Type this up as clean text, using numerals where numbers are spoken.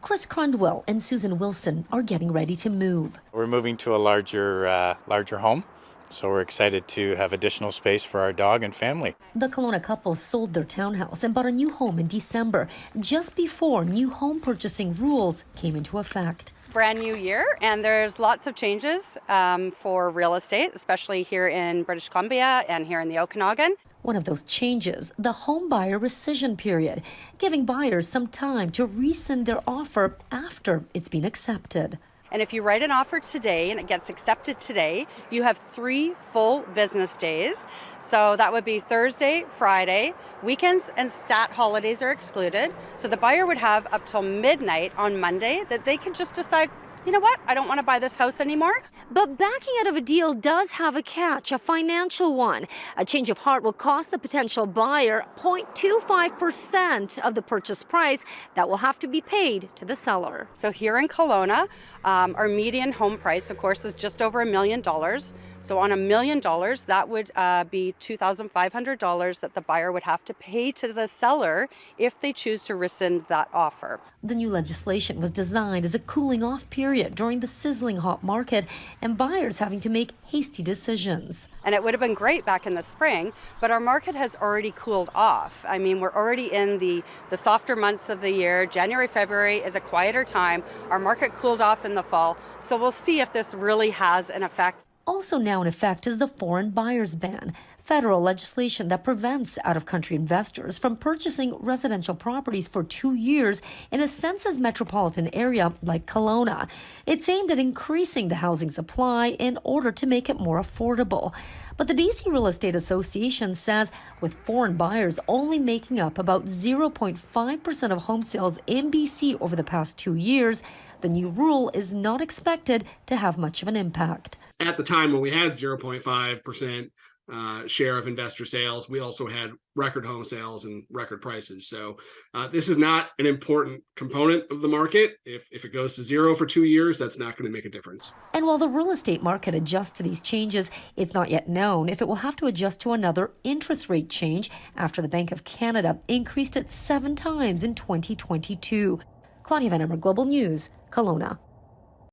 Chris Crundwell and Susan Wilson are getting ready to move. We're moving to a larger home, so we're excited to have additional space for our dog and family. The Kelowna couple sold their townhouse and bought a new home in December, just before new home purchasing rules came into effect. Brand new year, and there's lots of changes for real estate, especially here in British Columbia and here in the Okanagan. One of those changes, the home buyer rescission period, giving buyers some time to rescind their offer after it's been accepted. And if you write an offer today and it gets accepted today, you have 3 full business days. So that would be Thursday, Friday, weekends and stat holidays are excluded. So the buyer would have up till midnight on Monday that they can just decide, you know what, I don't want to buy this house anymore. But backing out of a deal does have a catch, a financial one. A change of heart will cost the potential buyer 0.25% of the purchase price that will have to be paid to the seller. So here in Kelowna, our median home price, of course, is just over $1 million. So on $1 million, that would be $2,500 that the buyer would have to pay to the seller if they choose to rescind that offer. The new legislation was designed as a cooling off period during the sizzling hot market and buyers having to make hasty decisions. And it would have been great back in the spring, but our market has already cooled off. I mean, we're already in the softer months of the year. January, February is a quieter time. Our market cooled off in the fall, so we'll see if this really has an effect. Also now in effect is the foreign buyers ban, federal legislation that prevents out-of-country investors from purchasing residential properties for 2 years in a census metropolitan area like Kelowna. It's aimed at increasing the housing supply in order to make it more affordable. But the BC Real Estate Association says with foreign buyers only making up about 0.5% of home sales in BC over the past 2 years, the new rule is not expected to have much of an impact. At the time when we had 0.5% share of investor sales, we also had record home sales and record prices. So this is not an important component of the market. If it goes to 0 for 2 years, that's not going to make a difference. And while the real estate market adjusts to these changes, it's not yet known if it will have to adjust to another interest rate change after the Bank of Canada increased it 7 times in 2022. Klaudia Van Emmerik, Global News, Kelowna.